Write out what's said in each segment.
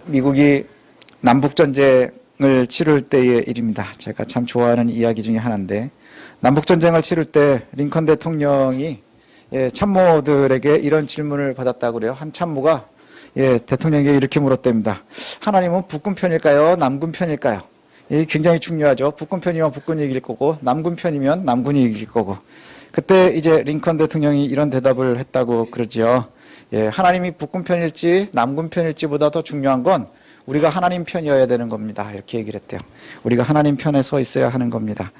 미국이 남북전쟁을 치를 때의 일입니다. 제가 참 좋아하는 이야기 중에 하나인데, 남북전쟁을 치를 때 링컨 대통령이 참모들에게 이런 질문을 받았다고 그래요. 한 참모가 대통령에게 이렇게 물었답니다. 하나님은 북군 편일까요? 남군 편일까요? 이게 굉장히 중요하죠. 북군 편이면 북군이 이길 거고, 남군 편이면 남군이 이길 거고. 그때 이제 링컨 대통령이 이런 대답을 했다고 그러죠. 하나님이 북군 편일지 남군 편일지보다 더 중요한 건 우리가 하나님 편이어야 되는 겁니다. 이렇게 얘기를 했대요. 우리가 하나님 편에 서 있어야 하는 겁니다.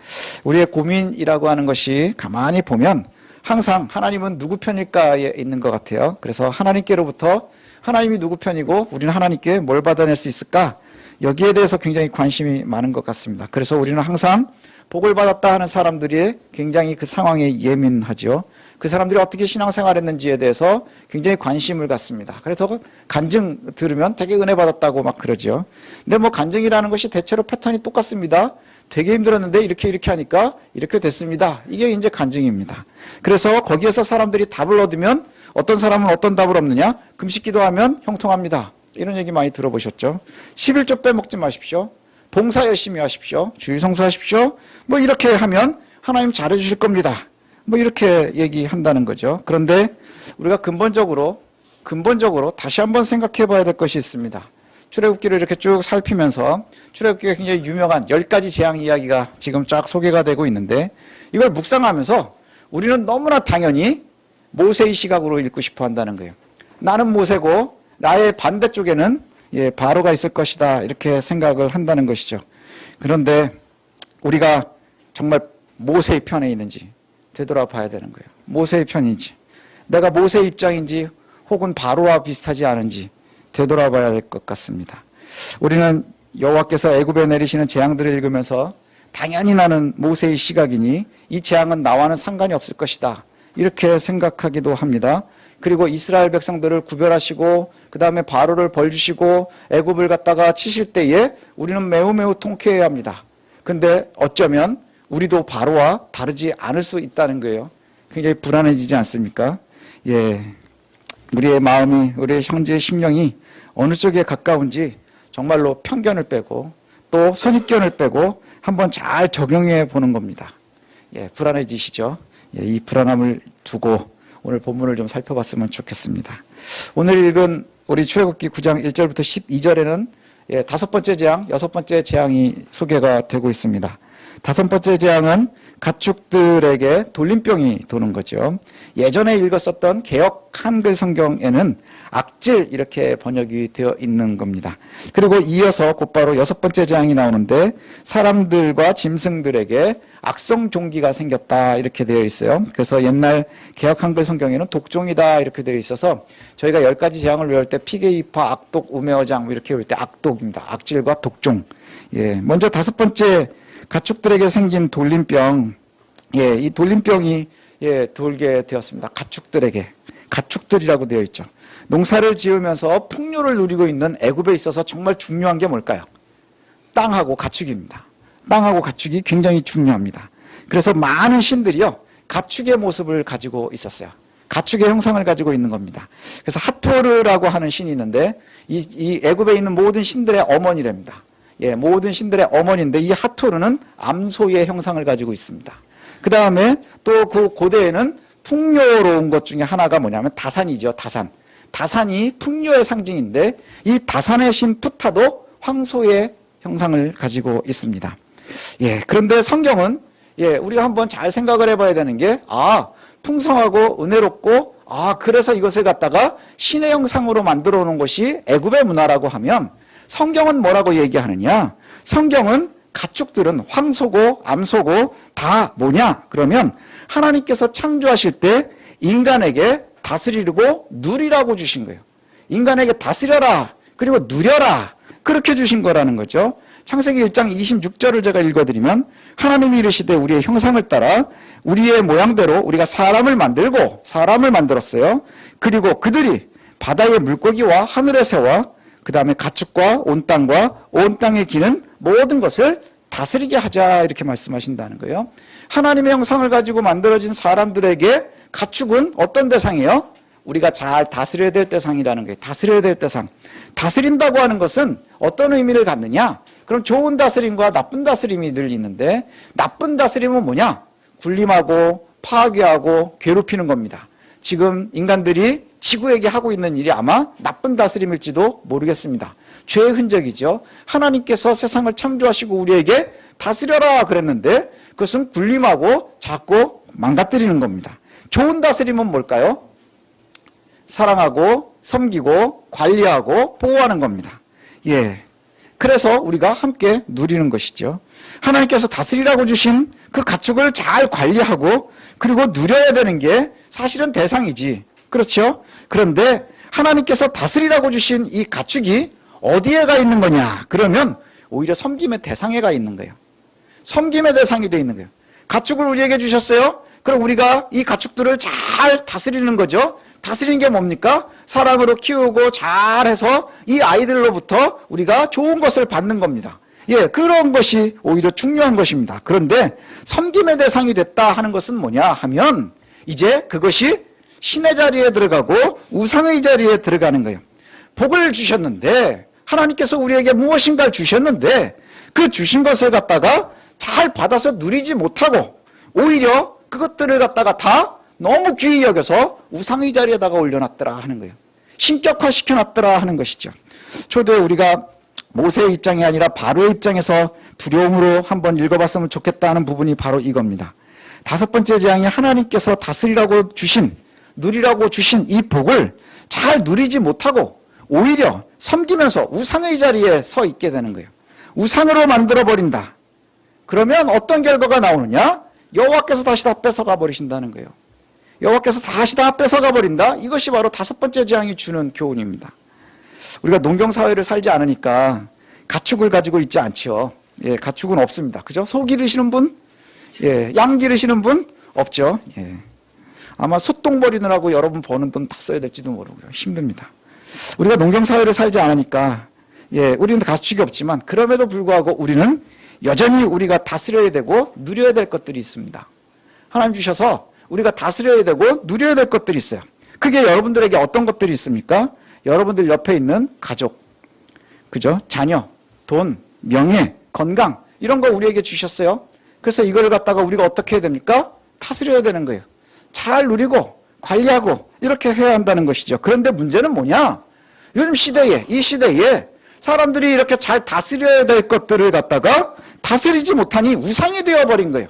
우리의 고민이라고 하는 것이 가만히 보면 항상 하나님은 누구 편일까에 있는 것 같아요. 그래서 하나님께로부터 하나님이 누구 편이고 우리는 하나님께 뭘 받아낼 수 있을까? 여기에 대해서 굉장히 관심이 많은 것 같습니다. 그래서 우리는 항상 복을 받았다 하는 사람들이 굉장히 그 상황에 예민하죠. 그 사람들이 어떻게 신앙생활했는지에 대해서 굉장히 관심을 갖습니다. 그래서 간증 들으면 되게 은혜 받았다고 막 그러죠. 근데 뭐 간증이라는 것이 대체로 패턴이 똑같습니다. 되게 힘들었는데 이렇게 하니까 이렇게 됐습니다. 이게 이제 간증입니다. 그래서 거기에서 사람들이 답을 얻으면 어떤 사람은 어떤 답을 얻느냐? 금식 기도하면 형통합니다. 이런 얘기 많이 들어보셨죠? 11조 빼먹지 마십시오. 봉사 열심히 하십시오. 주일 성수하십시오. 뭐 이렇게 하면 하나님 잘해주실 겁니다. 뭐 이렇게 얘기한다는 거죠. 그런데 우리가 근본적으로 다시 한번 생각해 봐야 될 것이 있습니다. 출애굽기를 이렇게 쭉 살피면서 출애굽기가 굉장히 유명한 10가지 재앙 이야기가 지금 쫙 소개가 되고 있는데, 이걸 묵상하면서 우리는 너무나 당연히 모세의 시각으로 읽고 싶어 한다는 거예요. 나는 모세고 나의 반대쪽에는 바로가 있을 것이다, 이렇게 생각을 한다는 것이죠. 그런데 우리가 정말 모세의 편에 있는지 되돌아봐야 되는 거예요. 모세의 편인지, 내가 모세의 입장인지 혹은 바로와 비슷하지 않은지 되돌아봐야 할 것 같습니다. 우리는 여호와께서 애굽에 내리시는 재앙들을 읽으면서 당연히 나는 모세의 시각이니 이 재앙은 나와는 상관이 없을 것이다, 이렇게 생각하기도 합니다. 그리고 이스라엘 백성들을 구별하시고 그 다음에 바로를 벌 주시고 애굽을 갖다가 치실 때에 우리는 매우 통쾌해야 합니다. 근데 어쩌면 우리도 바로와 다르지 않을 수 있다는 거예요. 굉장히 불안해지지 않습니까? 우리의 마음이, 우리의 현재의 심령이 어느 쪽에 가까운지 정말로 편견을 빼고 또 선입견을 빼고 한번 잘 적용해 보는 겁니다. 불안해지시죠? 이 불안함을 두고 오늘 본문을 좀 살펴봤으면 좋겠습니다. 오늘 읽은 우리 출애굽기 9장 1절부터 12절에는 다섯 번째 재앙, 여섯 번째 재앙이 소개가 되고 있습니다. 다섯 번째 재앙은 가축들에게 돌림병이 도는 거죠. 예전에 읽었었던 개역 한글 성경에는 악질, 이렇게 번역이 되어 있는 겁니다. 그리고 이어서 곧바로 여섯 번째 재앙이 나오는데 사람들과 짐승들에게 악성 종기가 생겼다, 이렇게 되어 있어요. 그래서 옛날 개역 한글 성경에는 독종이다, 이렇게 되어 있어서 저희가 10가지 재앙을 외울 때 피게이파, 악독, 우메어장 이렇게 외울 때 악독입니다. 악질과 독종. 먼저 다섯 번째 가축들에게 생긴 돌림병. 이 돌림병이 돌게 되었습니다. 가축들에게. 가축들이라고 되어 있죠. 농사를 지으면서 풍요를 누리고 있는 애굽에 있어서 정말 중요한 게 뭘까요? 땅하고 가축입니다. 땅하고 가축이 굉장히 중요합니다. 그래서 많은 신들이요, 가축의 모습을 가지고 있었어요. 가축의 형상을 가지고 있는 겁니다. 그래서 하토르라고 하는 신이 있는데 이 애굽에 있는 모든 신들의 어머니랍니다. 모든 신들의 어머니인데 이 하토르는 암소의 형상을 가지고 있습니다. 그 다음에 또 그 고대에는 풍요로운 것 중에 하나가 뭐냐면 다산이죠. 다산이 풍요의 상징인데 이 다산의 신 푸타도 황소의 형상을 가지고 있습니다. 그런데 성경은 우리가 한번 잘 생각을 해봐야 되는 게, 풍성하고 은혜롭고 그래서 이것을 갖다가 신의 형상으로 만들어 놓은 것이 애굽의 문화라고 하면 성경은 뭐라고 얘기하느냐? 성경은 가축들은 황소고 암소고 다 뭐냐? 그러면 하나님께서 창조하실 때 인간에게 다스리고 누리라고 주신 거예요. 인간에게 다스려라, 그리고 누려라, 그렇게 주신 거라는 거죠. 창세기 1장 26절을 제가 읽어드리면, 하나님이 이르시되 우리의 형상을 따라 우리의 모양대로 우리가 사람을 만들었어요. 그리고 그들이 바다의 물고기와 하늘의 새와 그 다음에 가축과 온 땅과 온 땅에 기는 모든 것을 다스리게 하자, 이렇게 말씀하신다는 거예요. 하나님의 형상을 가지고 만들어진 사람들에게 가축은 어떤 대상이에요? 우리가 잘 다스려야 될 대상이라는 거예요. 다스려야 될 대상. 다스린다고 하는 것은 어떤 의미를 갖느냐? 그럼 좋은 다스림과 나쁜 다스림이 늘 있는데, 나쁜 다스림은 뭐냐? 군림하고 파괴하고 괴롭히는 겁니다. 지금 인간들이 지구에게 하고 있는 일이 아마 나쁜 다스림일지도 모르겠습니다. 죄의 흔적이죠. 하나님께서 세상을 창조하시고 우리에게 다스려라 그랬는데 그것은 군림하고 자꾸 망가뜨리는 겁니다. 좋은 다스림은 뭘까요? 사랑하고 섬기고 관리하고 보호하는 겁니다. 예. 그래서 우리가 함께 누리는 것이죠. 하나님께서 다스리라고 주신 그 가축을 잘 관리하고 그리고 누려야 되는 게 사실은 대상이지. 그렇죠? 그런데 하나님께서 다스리라고 주신 이 가축이 어디에 가 있는 거냐? 그러면 오히려 섬김의 대상에 가 있는 거예요. 섬김의 대상이 돼 있는 거예요. 가축을 우리에게 주셨어요. 그럼 우리가 이 가축들을 잘 다스리는 거죠. 다스리는 게 뭡니까? 사랑으로 키우고 잘해서 이 아이들로부터 우리가 좋은 것을 받는 겁니다. 예, 그런 것이 오히려 중요한 것입니다. 그런데 섬김의 대상이 됐다 하는 것은 뭐냐 하면 이제 그것이 신의 자리에 들어가고 우상의 자리에 들어가는 거예요. 복을 주셨는데 하나님께서 우리에게 무엇인가를 주셨는데 그 주신 것을 갖다가 잘 받아서 누리지 못하고 오히려 그것들을 갖다가 다 너무 귀히 여겨서 우상의 자리에다가 올려놨더라 하는 거예요. 신격화 시켜놨더라 하는 것이죠. 초대 우리가 모세의 입장이 아니라 바로의 입장에서 두려움으로 한번 읽어봤으면 좋겠다 하는 부분이 바로 이겁니다. 다섯 번째 재앙이 하나님께서 다스리라고 주신, 누리라고 주신 이 복을 잘 누리지 못하고 오히려 섬기면서 우상의 자리에 서 있게 되는 거예요. 우상으로 만들어버린다. 그러면 어떤 결과가 나오느냐? 여호와께서 다시 다 뺏어가 버리신다는 거예요. 여호와께서 다시 다 뺏어가 버린다. 이것이 바로 다섯 번째 재앙이 주는 교훈입니다. 우리가 농경사회를 살지 않으니까 가축을 가지고 있지 않죠. 예, 가축은 없습니다. 그죠? 소 기르시는 분? 예, 양 기르시는 분? 없죠. 예. 아마 소똥 버리느라고 여러분 버는 돈 다 써야 될지도 모르고요. 힘듭니다. 우리가 농경사회를 살지 않으니까, 예, 우리는 가축이 없지만, 그럼에도 불구하고 우리는 여전히 우리가 다스려야 되고, 누려야 될 것들이 있습니다. 하나님 주셔서 우리가 다스려야 되고, 누려야 될 것들이 있어요. 그게 여러분들에게 어떤 것들이 있습니까? 여러분들 옆에 있는 가족, 그죠? 자녀, 돈, 명예, 건강, 이런 거 우리에게 주셨어요. 그래서 이걸 갖다가 우리가 어떻게 해야 됩니까? 다스려야 되는 거예요. 잘 누리고, 관리하고, 이렇게 해야 한다는 것이죠. 그런데 문제는 뭐냐? 요즘 시대에, 이 시대에 사람들이 이렇게 잘 다스려야 될 것들을 갖다가 다스리지 못하니 우상이 되어버린 거예요.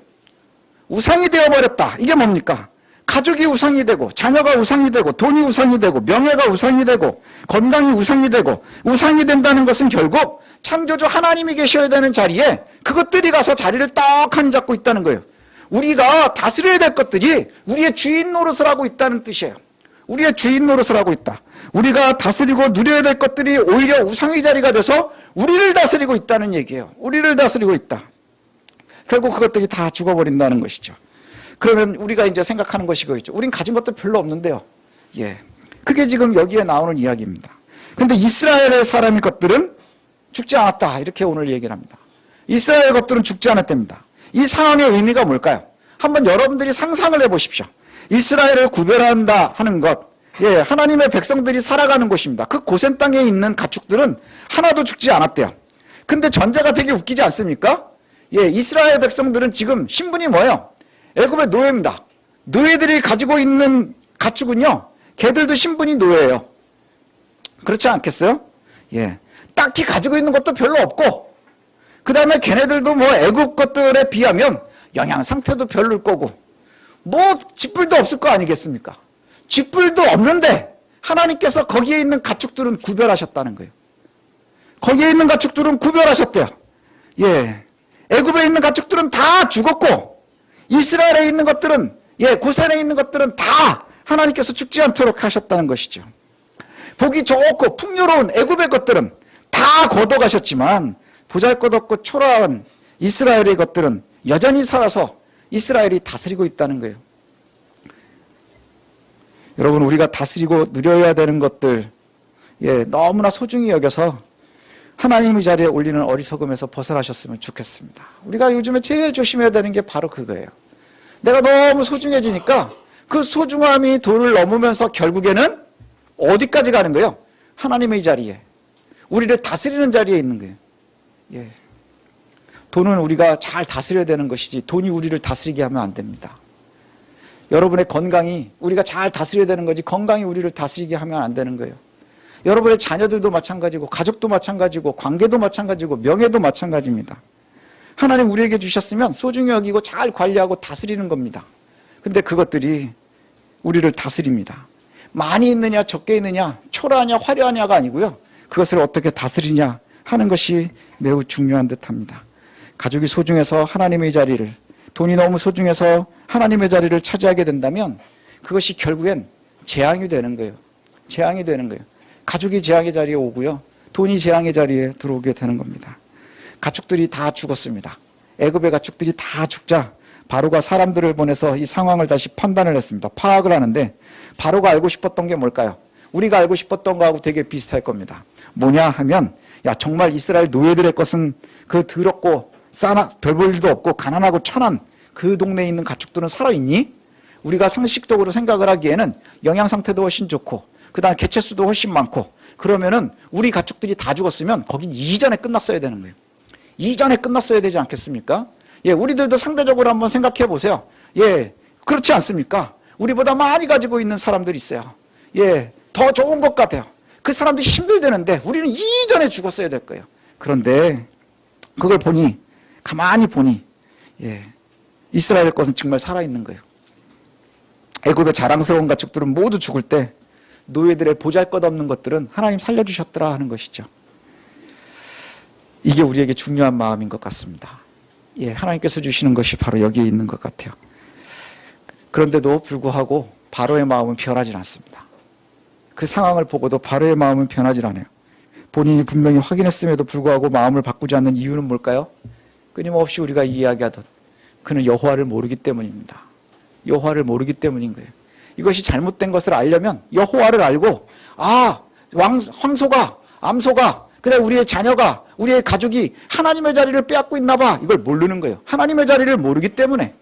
우상이 되어버렸다. 이게 뭡니까? 가족이 우상이 되고, 자녀가 우상이 되고, 돈이 우상이 되고, 명예가 우상이 되고, 건강이 우상이 되고, 우상이 된다는 것은 결국 창조주 하나님이 계셔야 되는 자리에 그것들이 가서 자리를 떡하니 잡고 있다는 거예요. 우리가 다스려야 될 것들이 우리의 주인 노릇을 하고 있다는 뜻이에요. 우리의 주인 노릇을 하고 있다. 우리가 다스리고 누려야 될 것들이 오히려 우상의 자리가 돼서 우리를 다스리고 있다는 얘기예요. 우리를 다스리고 있다. 결국 그것들이 다 죽어버린다는 것이죠. 그러면 우리가 이제 생각하는 것이 그거죠. 우린 가진 것도 별로 없는데요. 예. 그게 지금 여기에 나오는 이야기입니다. 근데 이스라엘의 사람의 것들은 죽지 않았다. 이렇게 오늘 얘기를 합니다. 이스라엘 것들은 죽지 않았답니다. 이 상황의 의미가 뭘까요? 한번 여러분들이 상상을 해보십시오. 이스라엘을 구별한다 하는 것, 예, 하나님의 백성들이 살아가는 곳입니다. 그 고센 땅에 있는 가축들은 하나도 죽지 않았대요. 근데 전제가 되게 웃기지 않습니까? 예, 이스라엘 백성들은 지금 신분이 뭐예요? 애굽의 노예입니다. 노예들이 가지고 있는 가축은요, 걔들도 신분이 노예예요. 그렇지 않겠어요? 예, 딱히 가지고 있는 것도 별로 없고, 그 다음에 걔네들도 뭐 애굽 것들에 비하면 영양 상태도 별로일 거고, 뭐 쥐뿔도 없을 거 아니겠습니까? 쥐뿔도 없는데 하나님께서 거기에 있는 가축들은 구별하셨다는 거예요. 거기에 있는 가축들은 구별하셨대요. 예, 애굽에 있는 가축들은 다 죽었고, 이스라엘에 있는 것들은, 예, 고센에 있는 것들은 다 하나님께서 죽지 않도록 하셨다는 것이죠. 보기 좋고 풍요로운 애굽의 것들은 다 걷어가셨지만 보잘것없고 초라한 이스라엘의 것들은 여전히 살아서 이스라엘이 다스리고 있다는 거예요. 여러분, 우리가 다스리고 누려야 되는 것들, 예, 너무나 소중히 여겨서 하나님의 자리에 올리는 어리석음에서 벗어나셨으면 좋겠습니다. 우리가 요즘에 제일 조심해야 되는 게 바로 그거예요. 내가 너무 소중해지니까 그 소중함이 도를 넘으면서 결국에는 어디까지 가는 거예요? 하나님의 자리에. 우리를 다스리는 자리에 있는 거예요. 예. 돈은 우리가 잘 다스려야 되는 것이지 돈이 우리를 다스리게 하면 안 됩니다. 여러분의 건강이 우리가 잘 다스려야 되는 거지 건강이 우리를 다스리게 하면 안 되는 거예요. 여러분의 자녀들도 마찬가지고 가족도 마찬가지고 관계도 마찬가지고 명예도 마찬가지입니다. 하나님 우리에게 주셨으면 소중히 여기고 잘 관리하고 다스리는 겁니다. 근데 그것들이 우리를 다스립니다. 많이 있느냐 적게 있느냐 초라하냐 화려하냐가 아니고요. 그것을 어떻게 다스리냐 하는 것이 매우 중요한 듯합니다. 가족이 소중해서 하나님의 자리를, 돈이 너무 소중해서 하나님의 자리를 차지하게 된다면 그것이 결국엔 재앙이 되는 거예요. 재앙이 되는 거예요. 가족이 재앙의 자리에 오고요. 돈이 재앙의 자리에 들어오게 되는 겁니다. 가축들이 다 죽었습니다. 애굽의 가축들이 다 죽자 바로가 사람들을 보내서 이 상황을 다시 판단을 했습니다. 파악을 하는데 바로가 알고 싶었던 게 뭘까요? 우리가 알고 싶었던 거하고 되게 비슷할 겁니다. 뭐냐 하면 야 정말 이스라엘 노예들의 것은 그 더럽고 싸나 별 볼 일도 없고 가난하고 천한 그 동네에 있는 가축들은 살아있니? 우리가 상식적으로 생각을 하기에는 영양 상태도 훨씬 좋고 그 다음 개체수도 훨씬 많고 그러면은 우리 가축들이 다 죽었으면 거긴 이전에 끝났어야 되는 거예요. 이전에 끝났어야 되지 않겠습니까? 예, 우리들도 상대적으로 한번 생각해 보세요. 예, 그렇지 않습니까? 우리보다 많이 가지고 있는 사람들이 있어요. 예, 더 좋은 것 같아요. 그 사람들이 힘들대는데 우리는 이전에 죽었어야 될 거예요. 그런데 그걸 보니 가만히 보니 예, 이스라엘 것은 정말 살아있는 거예요. 애굽의 자랑스러운 가축들은 모두 죽을 때 노예들의 보잘것없는 것들은 하나님 살려주셨더라 하는 것이죠. 이게 우리에게 중요한 마음인 것 같습니다. 예, 하나님께서 주시는 것이 바로 여기에 있는 것 같아요. 그런데도 불구하고 바로의 마음은 변하지 않습니다. 그 상황을 보고도 바로의 마음은 변하지 않아요. 본인이 분명히 확인했음에도 불구하고 마음을 바꾸지 않는 이유는 뭘까요? 끊임없이 우리가 이야기하던 그는 여호와를 모르기 때문입니다. 여호와를 모르기 때문인 거예요. 이것이 잘못된 것을 알려면 여호와를 알고 황소가 암소가 그다음에 우리의 자녀가 우리의 가족이 하나님의 자리를 빼앗고 있나 봐 이걸 모르는 거예요. 하나님의 자리를 모르기 때문에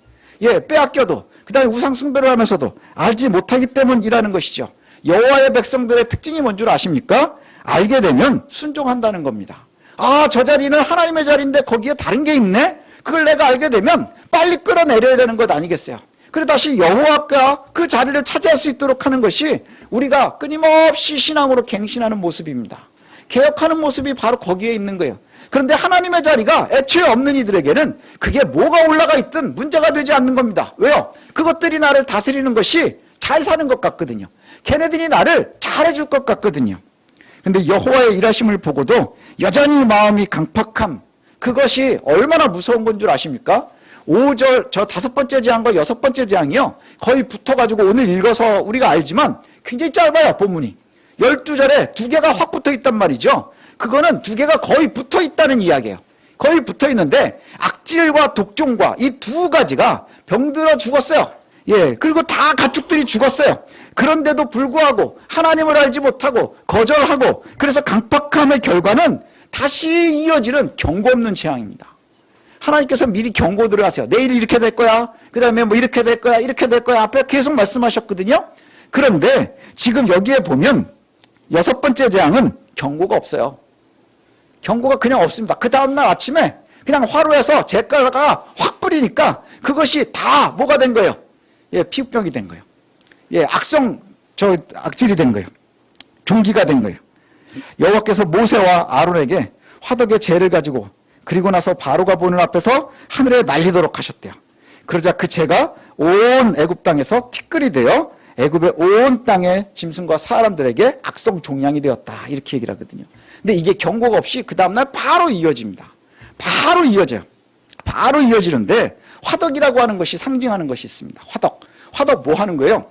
예 빼앗겨도 그 다음에 우상 숭배를 하면서도 알지 못하기 때문이라는 것이죠. 여호와의 백성들의 특징이 뭔 줄 아십니까? 알게 되면 순종한다는 겁니다. 저 자리는 하나님의 자리인데 거기에 다른 게 있네? 그걸 내가 알게 되면 빨리 끌어내려야 되는 것 아니겠어요? 그래 다시 여호와가 그 자리를 차지할 수 있도록 하는 것이 우리가 끊임없이 신앙으로 갱신하는 모습입니다. 개혁하는 모습이 바로 거기에 있는 거예요. 그런데 하나님의 자리가 애초에 없는 이들에게는 그게 뭐가 올라가 있든 문제가 되지 않는 겁니다. 왜요? 그것들이 나를 다스리는 것이 잘 사는 것 같거든요. 걔네들이 나를 잘해줄 것 같거든요. 근데 여호와의 일하심을 보고도 여전히 마음이 강팍함, 그것이 얼마나 무서운 건 줄 아십니까? 5절 저 5번째 재앙과 6번째 재앙이요 거의 붙어가지고 오늘 읽어서 우리가 알지만 굉장히 짧아요. 본문이 12절에 2개가 확 붙어 있단 말이죠. 그거는 2개가 거의 붙어 있다는 이야기예요. 거의 붙어 있는데 악질과 독종과 이 2가지가 병들어 죽었어요. 예, 그리고 다 가축들이 죽었어요. 그런데도 불구하고 하나님을 알지 못하고 거절하고 그래서 강팍함의 결과는 다시 이어지는 경고 없는 재앙입니다. 하나님께서 미리 경고들을 하세요. 내일 이렇게 될 거야. 그 다음에 뭐 이렇게 될 거야. 이렇게 될 거야. 앞에 계속 말씀하셨거든요. 그런데 지금 여기에 보면 6번째 재앙은 경고가 없어요. 경고가 그냥 없습니다. 그 다음날 아침에 그냥 화로에서 잿가루가 확 뿌리니까 그것이 다 뭐가 된 거예요? 예, 피부병이 된 거예요. 예, 악질이 된 거예요. 종기가 된 거예요. 여호와께서 모세와 아론에게 화덕의 재를 가지고 그리고 나서 바로가 보는 앞에서 하늘에 날리도록 하셨대요. 그러자 그 재가 온 애굽 땅에서 티끌이 되어 애굽의 온 땅의 짐승과 사람들에게 악성 종양이 되었다. 이렇게 얘기를 하거든요. 근데 이게 경고가 없이 그 다음날 바로 이어집니다. 바로 이어져요. 바로 이어지는데 화덕이라고 하는 것이 상징하는 것이 있습니다. 화덕 뭐 하는 거예요?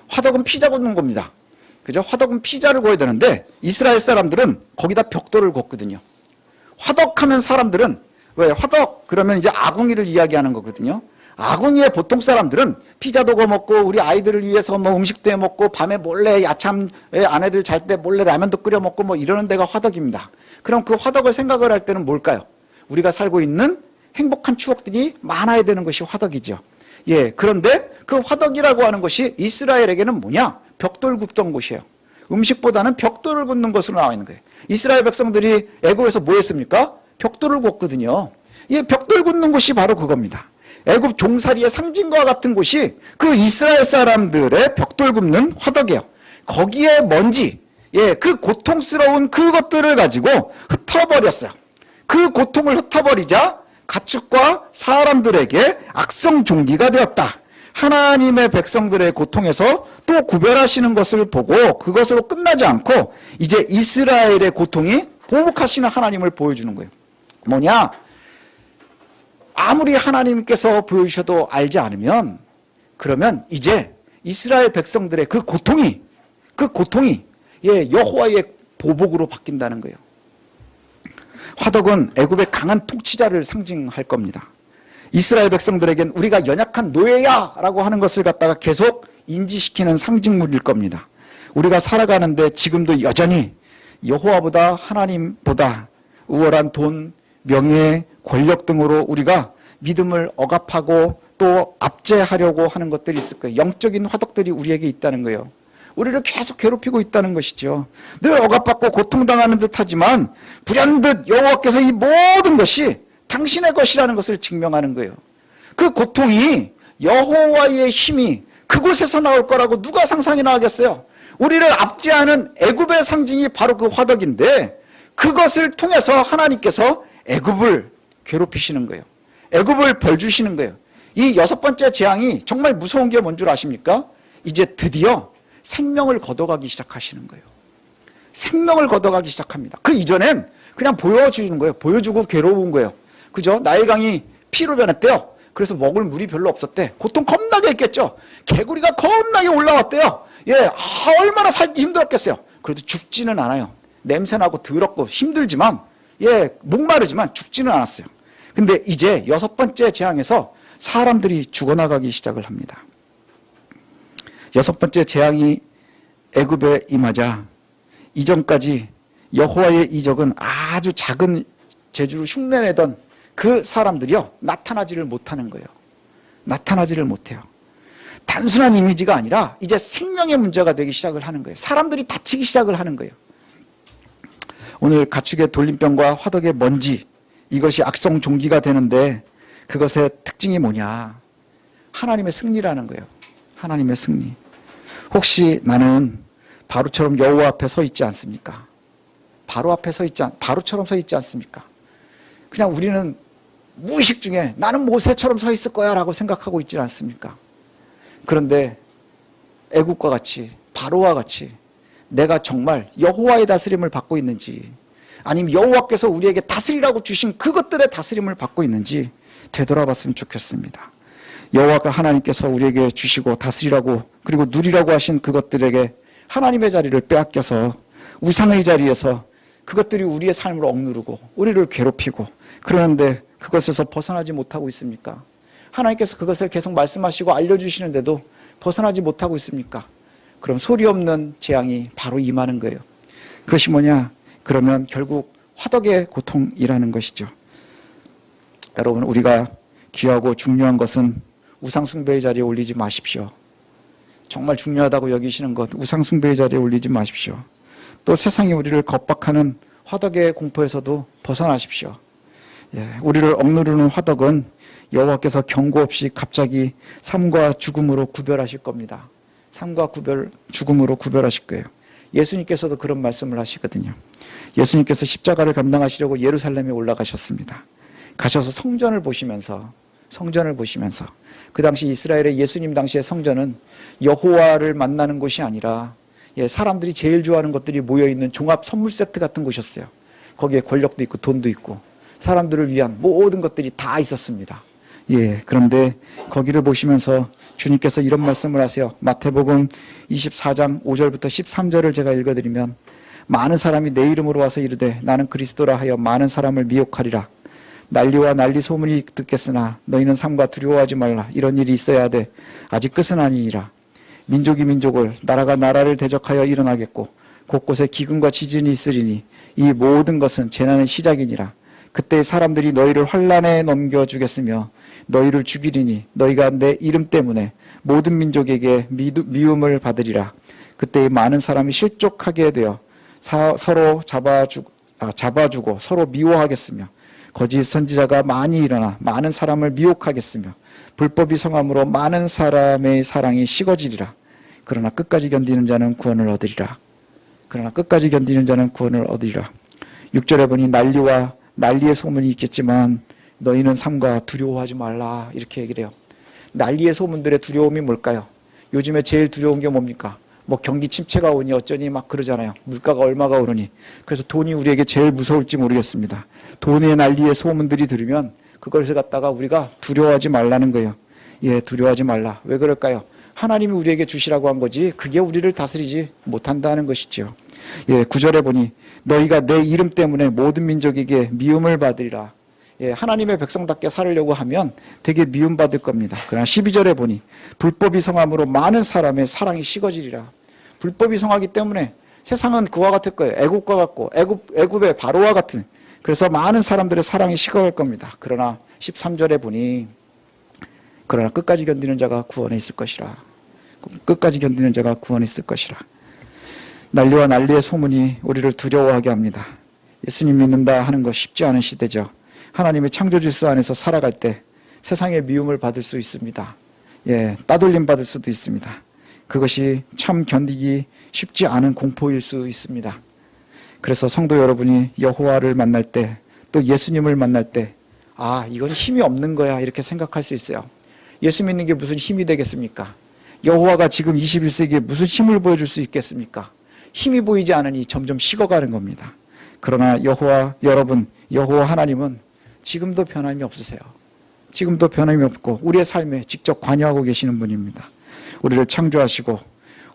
화덕은 피자 굽는 겁니다. 그죠? 화덕은 피자를 구워야 되는데 이스라엘 사람들은 거기다 벽돌을 굽거든요. 화덕하면 사람들은 왜 화덕 그러면 이제 아궁이를 이야기하는 거거든요. 아궁이에 보통 사람들은 피자도 구워 먹고 우리 아이들을 위해서 뭐 음식도 해 먹고 밤에 몰래 야참에 아내들 잘 때 몰래 라면도 끓여 먹고 뭐 이러는 데가 화덕입니다. 그럼 그 화덕을 생각을 할 때는 뭘까요? 우리가 살고 있는 행복한 추억들이 많아야 되는 것이 화덕이죠. 예, 그런데 그 화덕이라고 하는 것이 이스라엘에게는 뭐냐? 벽돌 굽던 곳이에요. 음식보다는 벽돌을 굽는 것으로 나와 있는 거예요. 이스라엘 백성들이 애굽에서 뭐 했습니까? 벽돌을 굽거든요. 이 벽돌 굽는 곳이 바로 그겁니다. 애굽 종살이의 상징과 같은 곳이 그 이스라엘 사람들의 벽돌 굽는 화덕이에요. 거기에 먼지, 그 고통스러운 그것들을 가지고 흩어버렸어요. 그 고통을 흩어버리자 가축과 사람들에게 악성종기가 되었다. 하나님의 백성들의 고통에서 또 구별하시는 것을 보고 그것으로 끝나지 않고 이제 이스라엘의 고통이 보복하시는 하나님을 보여주는 거예요. 뭐냐? 아무리 하나님께서 보여주셔도 알지 않으면 그러면 이제 이스라엘 백성들의 그 고통이 여호와의 보복으로 바뀐다는 거예요. 화덕은 애굽의 강한 통치자를 상징할 겁니다. 이스라엘 백성들에겐 우리가 연약한 노예야 라고 하는 것을 갖다가 계속 인지시키는 상징물일 겁니다. 우리가 살아가는데 지금도 여전히 여호와보다 하나님보다 우월한 돈, 명예, 권력 등으로 우리가 믿음을 억압하고 또 압제하려고 하는 것들이 있을 거예요. 영적인 화덕들이 우리에게 있다는 거예요. 우리를 계속 괴롭히고 있다는 것이죠. 늘 억압받고 고통당하는 듯하지만 불현듯 여호와께서 이 모든 것이 당신의 것이라는 것을 증명하는 거예요. 그 고통이 여호와의 힘이 그곳에서 나올 거라고 누가 상상이나 하겠어요? 우리를 압제하는 애굽의 상징이 바로 그 화덕인데 그것을 통해서 하나님께서 애굽을 괴롭히시는 거예요. 애굽을 벌 주시는 거예요. 이 6번째 재앙이 정말 무서운 게 뭔 줄 아십니까? 이제 드디어 생명을 걷어가기 시작하시는 거예요. 생명을 걷어가기 시작합니다. 그 이전엔 그냥 보여주는 거예요. 보여주고 괴로운 거예요. 그죠? 나일강이 피로 변했대요. 그래서 먹을 물이 별로 없었대. 고통 겁나게 했겠죠. 개구리가 겁나게 올라왔대요. 얼마나 살기 힘들었겠어요. 그래도 죽지는 않아요. 냄새나고 더럽고 힘들지만 목마르지만 죽지는 않았어요. 근데 이제 6번째 재앙에서 사람들이 죽어나가기 시작을 합니다. 6번째 재앙이 애굽에 임하자 이전까지 여호와의 이적은 아주 작은 재주로 흉내내던 그 사람들이요 나타나지를 못하는 거예요. 나타나지를 못해요. 단순한 이미지가 아니라 이제 생명의 문제가 되기 시작을 하는 거예요. 사람들이 다치기 시작을 하는 거예요. 오늘 가축의 돌림병과 화덕의 먼지, 이것이 악성 종기가 되는데 그것의 특징이 뭐냐? 하나님의 승리라는 거예요. 하나님의 승리. 혹시 나는 바로처럼 여호와 앞에 서 있지 않습니까? 바로처럼 서 있지 않습니까? 그냥 우리는 무의식 중에 나는 모세처럼 서 있을 거야 라고 생각하고 있지 않습니까? 그런데 애굽과 같이 바로와 같이 내가 정말 여호와의 다스림을 받고 있는지 아니면 여호와께서 우리에게 다스리라고 주신 그것들의 다스림을 받고 있는지 되돌아봤으면 좋겠습니다. 여호와가 하나님께서 우리에게 주시고 다스리라고 그리고 누리라고 하신 그것들에게 하나님의 자리를 빼앗겨서 우상의 자리에서 그것들이 우리의 삶을 억누르고 우리를 괴롭히고 그러는데 그것에서 벗어나지 못하고 있습니까? 하나님께서 그것을 계속 말씀하시고 알려주시는데도 벗어나지 못하고 있습니까? 그럼 소리 없는 재앙이 바로 임하는 거예요. 그것이 뭐냐? 그러면 결국 화덕의 고통이라는 것이죠. 여러분, 우리가 귀하고 중요한 것은 우상숭배의 자리에 올리지 마십시오. 정말 중요하다고 여기시는 것 우상숭배의 자리에 올리지 마십시오. 또 세상이 우리를 겁박하는 화덕의 공포에서도 벗어나십시오. 우리를 억누르는 화덕은 여호와께서 경고 없이 갑자기 삶과 죽음으로 구별하실 겁니다. 삶과 죽음으로 구별하실 거예요. 예수님께서도 그런 말씀을 하시거든요. 예수님께서 십자가를 감당하시려고 예루살렘에 올라가셨습니다. 가셔서 성전을 보시면서 그 당시 이스라엘의 예수님 당시의 성전은 여호와를 만나는 곳이 아니라 사람들이 제일 좋아하는 것들이 모여있는 종합 선물 세트 같은 곳이었어요. 거기에 권력도 있고 돈도 있고 사람들을 위한 모든 것들이 다 있었습니다. 그런데 거기를 보시면서 주님께서 이런 말씀을 하세요. 마태복음 24장 5절부터 13절을 제가 읽어드리면 많은 사람이 내 이름으로 와서 이르되 나는 그리스도라 하여 많은 사람을 미혹하리라. 난리와 난리 소문이 듣겠으나 너희는 삼가 두려워하지 말라. 이런 일이 있어야 하되 아직 끝은 아니니라. 민족이 민족을 나라가 나라를 대적하여 일어나겠고 곳곳에 기근과 지진이 있으리니 이 모든 것은 재난의 시작이니라. 그때 사람들이 너희를 환난에 넘겨주겠으며 너희를 죽이리니 너희가 내 이름 때문에 모든 민족에게 미움을 받으리라. 그때 많은 사람이 실족하게 되어 서로 잡아주고 서로 미워하겠으며 거짓 선지자가 많이 일어나 많은 사람을 미혹하겠으며 불법이 성함으로 많은 사람의 사랑이 식어지리라. 그러나 끝까지 견디는 자는 구원을 얻으리라. 그러나 끝까지 견디는 자는 구원을 얻으리라. 6절에 보니 난리의 소문이 있겠지만 너희는 삼가 두려워하지 말라 이렇게 얘기를 해요. 난리의 소문들의 두려움이 뭘까요? 요즘에 제일 두려운 게 뭡니까? 뭐 경기 침체가 오니 어쩌니 막 그러잖아요. 물가가 얼마가 오르니. 그래서 돈이 우리에게 제일 무서울지 모르겠습니다. 돈의 난리의 소문들이 들으면 그것을 갖다가 우리가 두려워하지 말라는 거예요. 예, 두려워하지 말라. 왜 그럴까요? 하나님이 우리에게 주시라고 한 거지 그게 우리를 다스리지 못한다는 것이죠. 예, 9절에 보니 너희가 내 이름 때문에 모든 민족에게 미움을 받으리라. 예, 하나님의 백성답게 살으려고 하면 되게 미움받을 겁니다. 그러나 12절에 보니 불법이 성함으로 많은 사람의 사랑이 식어지리라. 불법이 성하기 때문에 세상은 그와 같을 거예요. 애국과 같고 애굽의 바로와 같은. 그래서 많은 사람들의 사랑이 식어갈 겁니다. 그러나 13절에 보니 그러나 끝까지 견디는 자가 구원에 있을 것이라. 끝까지 견디는 자가 구원에 있을 것이라. 난리와 난리의 소문이 우리를 두려워하게 합니다. 예수님 믿는다 하는 것 쉽지 않은 시대죠. 하나님의 창조 질서 안에서 살아갈 때 세상의 미움을 받을 수 있습니다. 예, 따돌림 받을 수도 있습니다. 그것이 참 견디기 쉽지 않은 공포일 수 있습니다. 그래서 성도 여러분이 여호와를 만날 때 또 예수님을 만날 때 이건 힘이 없는 거야 이렇게 생각할 수 있어요. 예수 믿는 게 무슨 힘이 되겠습니까? 여호와가 지금 21세기에 무슨 힘을 보여줄 수 있겠습니까? 힘이 보이지 않으니 점점 식어가는 겁니다. 그러나 여호와 하나님은 지금도 변함이 없으세요. 지금도 변함이 없고 우리의 삶에 직접 관여하고 계시는 분입니다. 우리를 창조하시고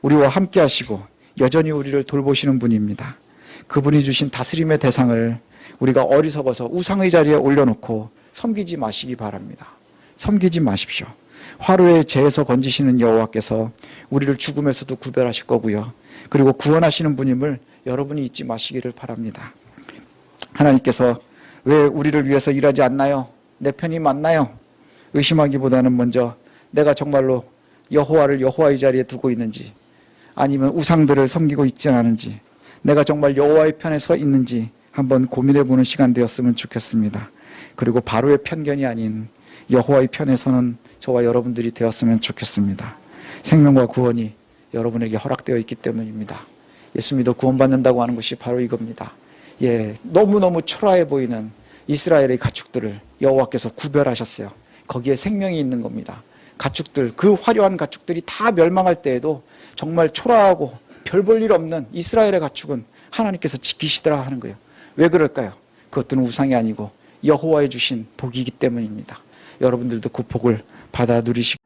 우리와 함께 하시고 여전히 우리를 돌보시는 분입니다. 그분이 주신 다스림의 대상을 우리가 어리석어서 우상의 자리에 올려놓고 섬기지 마시기 바랍니다. 섬기지 마십시오. 화로의 재에서 건지시는 여호와께서 우리를 죽음에서도 구별하실 거고요. 그리고 구원하시는 분임을 여러분이 잊지 마시기를 바랍니다. 하나님께서 왜 우리를 위해서 일하지 않나요? 내 편이 맞나요? 의심하기보다는 먼저 내가 정말로 여호와를 여호와의 자리에 두고 있는지 아니면 우상들을 섬기고 있지 않은지 내가 정말 여호와의 편에 서 있는지 한번 고민해보는 시간 되었으면 좋겠습니다. 그리고 바로의 편견이 아닌 여호와의 편에 서는 저와 여러분들이 되었으면 좋겠습니다. 생명과 구원이 여러분에게 허락되어 있기 때문입니다. 예수 믿어 구원받는다고 하는 것이 바로 이겁니다. 예, 너무너무 초라해 보이는 이스라엘의 가축들을 여호와께서 구별하셨어요. 거기에 생명이 있는 겁니다. 가축들, 그 화려한 가축들이 다 멸망할 때에도 정말 초라하고 별 볼 일 없는 이스라엘의 가축은 하나님께서 지키시더라 하는 거예요. 왜 그럴까요? 그것들은 우상이 아니고 여호와의 주신 복이기 때문입니다. 여러분들도 그 복을 받아 누리시기